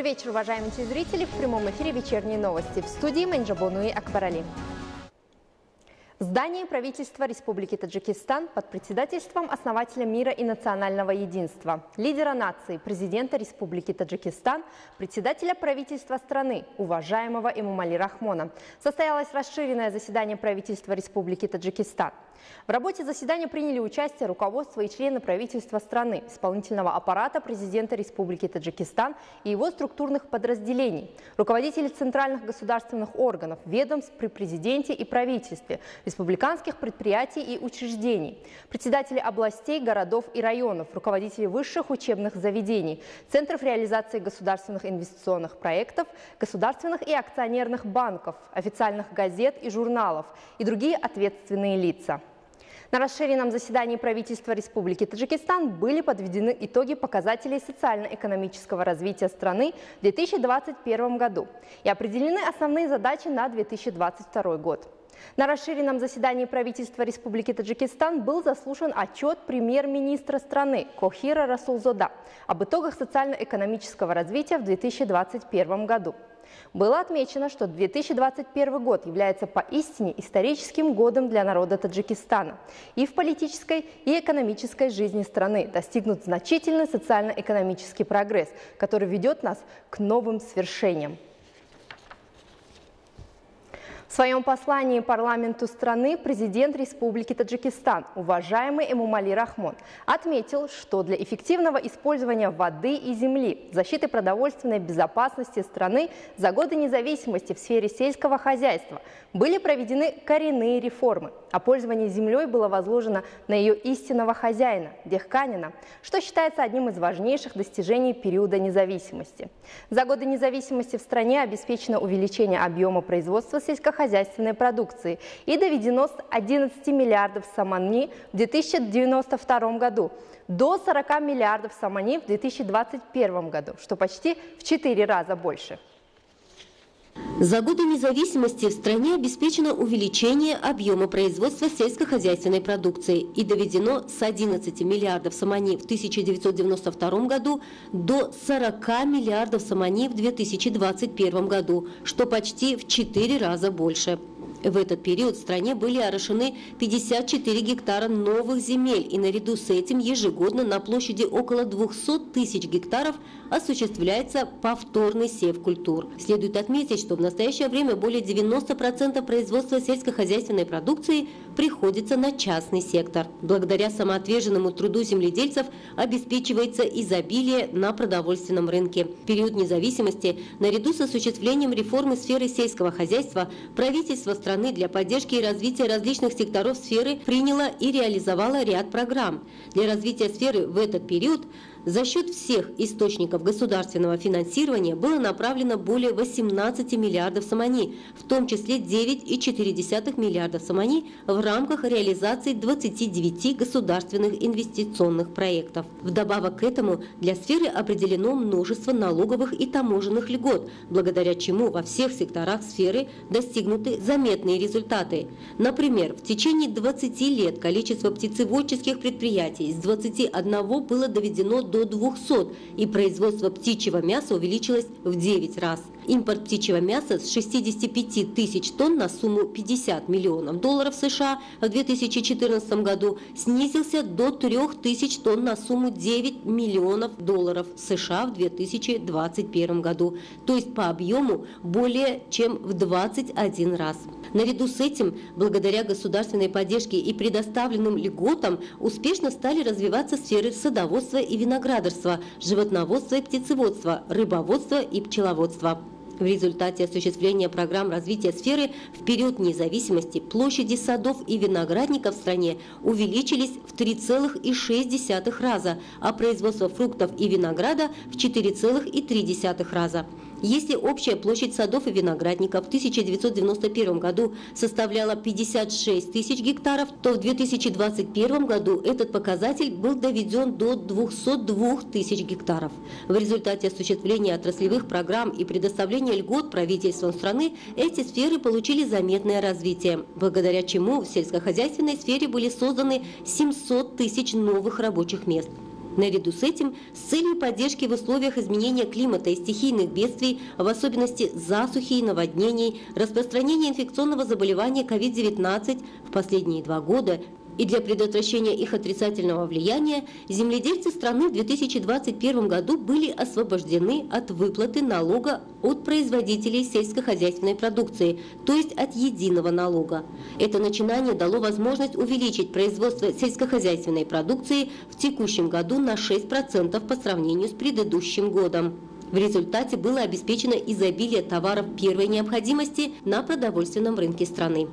Добрый вечер, уважаемые телезрители. В прямом эфире вечерние новости. В студии Менджабонуи Акбарали. В здании правительства Республики Таджикистан под председательством основателя мира и национального единства, лидера нации, президента Республики Таджикистан, председателя правительства страны, уважаемого Эмомали Рахмона, состоялось расширенное заседание правительства Республики Таджикистан. В работе заседания приняли участие руководство и члены правительства страны, исполнительного аппарата президента Республики Таджикистан и его структурных подразделений, руководители центральных государственных органов, ведомств при президенте и правительстве, республиканских предприятий и учреждений, председатели областей, городов и районов, руководители высших учебных заведений, центров реализации государственных инвестиционных проектов, государственных и акционерных банков, официальных газет и журналов и другие ответственные лица. На расширенном заседании правительства Республики Таджикистан были подведены итоги показателей социально-экономического развития страны в 2021 году и определены основные задачи на 2022 год. На расширенном заседании правительства Республики Таджикистан был заслушан отчет премьер-министра страны Кохира Расулзода об итогах социально-экономического развития в 2021 году. Было отмечено, что 2021 год является поистине историческим годом для народа Таджикистана. И в политической и экономической жизни страны достигнут значительный социально-экономический прогресс, который ведет нас к новым свершениям. В своем послании парламенту страны президент Республики Таджикистан, уважаемый Эмомали Рахмон, отметил, что для эффективного использования воды и земли, защиты продовольственной безопасности страны за годы независимости в сфере сельского хозяйства были проведены коренные реформы, а пользование землей было возложено на ее истинного хозяина, дехканина, что считается одним из важнейших достижений периода независимости. За годы независимости в стране обеспечено увеличение объема производства сельскохозяйственной продукции и доведено с 11 миллиардов самани в 2092 году до 40 миллиардов самани в 2021 году, что почти в 4 раза больше. За годы независимости в стране обеспечено увеличение объема производства сельскохозяйственной продукции и доведено с 11 миллиардов самани в 1992 году до 40 миллиардов самани в 2021 году, что почти в 4 раза больше. В этот период в стране были орошены 54 гектара новых земель, и наряду с этим ежегодно на площади около 200 тысяч гектаров осуществляется повторный сев культур. Следует отметить, что в настоящее время более 90% производства сельскохозяйственной продукции приходится на частный сектор. Благодаря самоотверженному труду земледельцев обеспечивается изобилие на продовольственном рынке. В период независимости, наряду с осуществлением реформы сферы сельского хозяйства, правительство страны для поддержки и развития различных секторов сферы приняло и реализовало ряд программ. Для развития сферы в этот период за счет всех источников государственного финансирования было направлено более 18 миллиардов самани, в том числе 9,4 миллиардов самани в рамках реализации 29 государственных инвестиционных проектов. Вдобавок к этому для сферы определено множество налоговых и таможенных льгот, благодаря чему во всех секторах сферы достигнуты заметные результаты. Например, в течение 20 лет количество птицеводческих предприятий с 21 было доведено до 200, и производство птичьего мяса увеличилось в 9 раз. Импорт птичьего мяса с 65 тысяч тонн на сумму 50 миллионов долларов США в 2014 году снизился до 3 тысяч тонн на сумму 9 миллионов долларов США в 2021 году, то есть по объему более чем в 21 раз. Наряду с этим, благодаря государственной поддержке и предоставленным льготам, успешно стали развиваться сферы садоводства и виноградарства, животноводства и птицеводства, рыбоводства и пчеловодства. В результате осуществления программ развития сферы в период независимости площади садов и виноградников в стране увеличились в 3,6 раза, а производство фруктов и винограда в 4,3 раза. Если общая площадь садов и виноградников в 1991 году составляла 56 тысяч гектаров, то в 2021 году этот показатель был доведен до 202 тысяч гектаров. В результате осуществления отраслевых программ и предоставления льгот правительством страны эти сферы получили заметное развитие, благодаря чему в сельскохозяйственной сфере были созданы 700 тысяч новых рабочих мест. Наряду с этим, с целью поддержки в условиях изменения климата и стихийных бедствий, в особенности засухи и наводнений, распространения инфекционного заболевания COVID-19 в последние 2 года и для предотвращения их отрицательного влияния, земледельцы страны в 2021 году были освобождены от выплаты налога от производителей сельскохозяйственной продукции, то есть от единого налога. Это начинание дало возможность увеличить производство сельскохозяйственной продукции в текущем году на 6% по сравнению с предыдущим годом. В результате было обеспечено изобилие товаров первой необходимости на продовольственном рынке страны.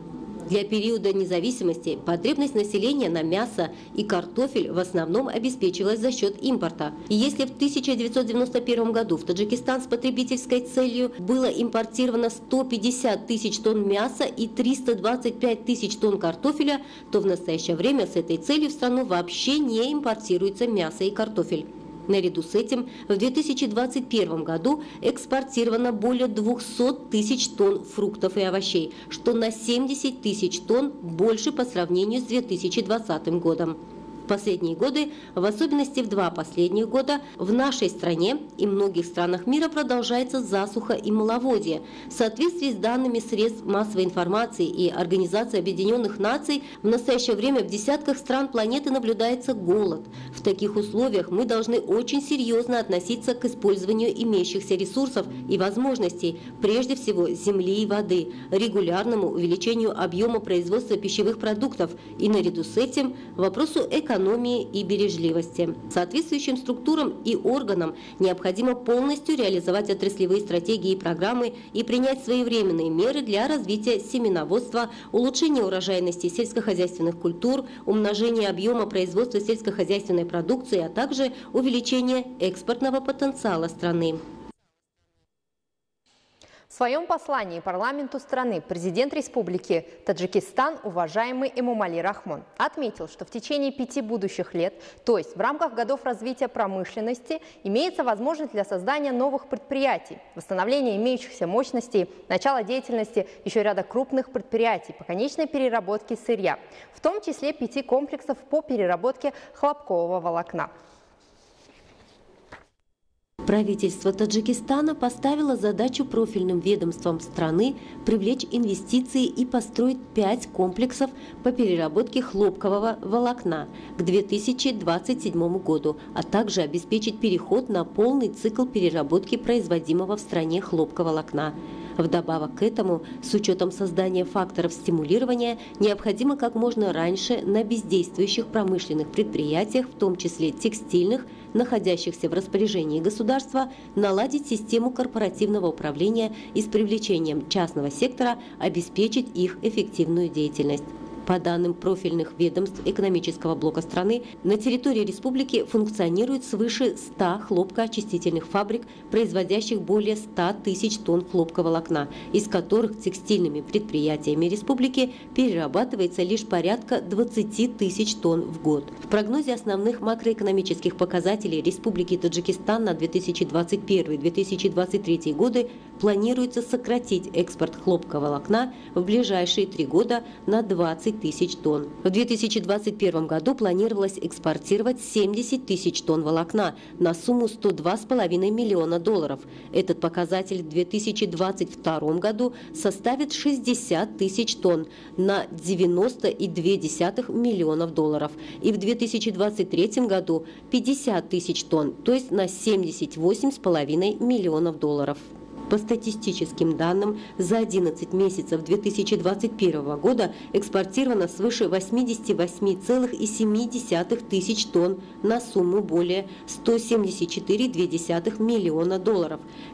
Для периода независимости потребность населения на мясо и картофель в основном обеспечивалась за счет импорта. И если в 1991 году в Таджикистан с потребительской целью было импортировано 150 тысяч тонн мяса и 325 тысяч тонн картофеля, то в настоящее время с этой целью в страну вообще не импортируется мясо и картофель. Наряду с этим в 2021 году экспортировано более 200 тысяч тонн фруктов и овощей, что на 70 тысяч тонн больше по сравнению с 2020 годом. В последние годы, в особенности в 2 последних года, в нашей стране и многих странах мира продолжается засуха и маловодье. В соответствии с данными средств массовой информации и Организации Объединенных Наций, в настоящее время в десятках стран планеты наблюдается голод. В таких условиях мы должны очень серьезно относиться к использованию имеющихся ресурсов и возможностей, прежде всего земли и воды, регулярному увеличению объема производства пищевых продуктов и наряду с этим вопросу экономии и бережливости. Соответствующим структурам и органам необходимо полностью реализовать отраслевые стратегии и программы и принять своевременные меры для развития семеноводства, улучшения урожайности сельскохозяйственных культур, умножения объема производства сельскохозяйственной продукции, а также увеличения экспортного потенциала страны. В своем послании парламенту страны президент Республики Таджикистан, уважаемый Эмомали Рахмон, отметил, что в течение 5 будущих лет, то есть в рамках годов развития промышленности, имеется возможность для создания новых предприятий, восстановления имеющихся мощностей, начала деятельности еще ряда крупных предприятий по конечной переработке сырья, в том числе 5 комплексов по переработке хлопкового волокна. Правительство Таджикистана поставило задачу профильным ведомствам страны привлечь инвестиции и построить 5 комплексов по переработке хлопкового волокна к 2027 году, а также обеспечить переход на полный цикл переработки производимого в стране хлопковолокна. Вдобавок к этому, с учетом создания факторов стимулирования, необходимо как можно раньше на бездействующих промышленных предприятиях, в том числе текстильных, находящихся в распоряжении государства, наладить систему корпоративного управления и с привлечением частного сектора обеспечить их эффективную деятельность. По данным профильных ведомств экономического блока страны, на территории республики функционирует свыше 100 хлопкоочистительных фабрик, производящих более 100 тысяч тонн хлопковолокна, из которых текстильными предприятиями республики перерабатывается лишь порядка 20 тысяч тонн в год. В прогнозе основных макроэкономических показателей Республики Таджикистан на 2021-2023 годы планируется сократить экспорт хлопковолокна в ближайшие 3 года на 20 тысяч тонн. В 2021 году планировалось экспортировать 70 тысяч тонн волокна на сумму $102,5 миллиона. Этот показатель в 2022 году составит 60 тысяч тонн на $90,2 миллиона. И в 2023 году 50 тысяч тонн, то есть на $78,5 миллионов. По статистическим данным, за 11 месяцев 2021 года экспортировано свыше 88,7 тысяч тонн на сумму более $174,2 миллиона.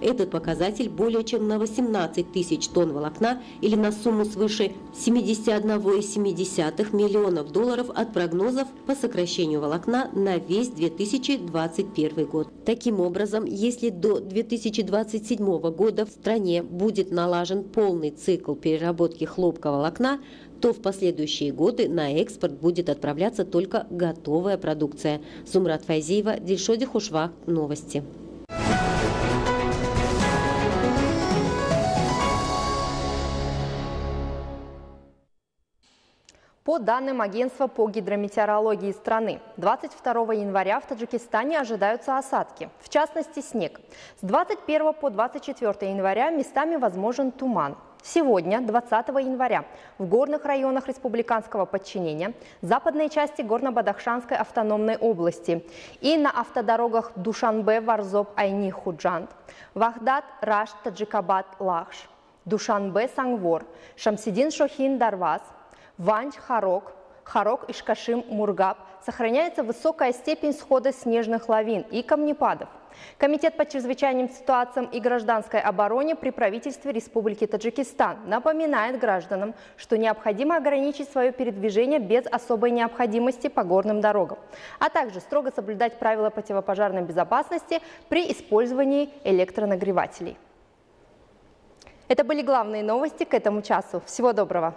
Этот показатель более чем на 18 тысяч тонн волокна или на сумму свыше $71,7 миллионов от прогнозов по сокращению волокна на весь 2021 год. Таким образом, если до 2027 года в стране будет налажен полный цикл переработки хлопковолокна, то в последующие годы на экспорт будет отправляться только готовая продукция. Зумрат Файзиева, Дильшоди Хушвах, новости. По данным агентства по гидрометеорологии страны, 22 января в Таджикистане ожидаются осадки, в частности снег. С 21 по 24 января местами возможен туман. Сегодня, 20 января, в горных районах республиканского подчинения, западной части Горно-Бадахшанской автономной области и на автодорогах Душанбе, Варзоб, Айни, Худжанд, Вахдат, Рашт, Таджикабад, Лахш, Душанбе, Сангвор, Шамсидин, Шохин, Дарваз, Ванч, Харок, Ишкашим, Мургаб сохраняется высокая степень схода снежных лавин и камнепадов. Комитет по чрезвычайным ситуациям и гражданской обороне при правительстве Республики Таджикистан напоминает гражданам, что необходимо ограничить свое передвижение без особой необходимости по горным дорогам, а также строго соблюдать правила противопожарной безопасности при использовании электронагревателей. Это были главные новости к этому часу. Всего доброго!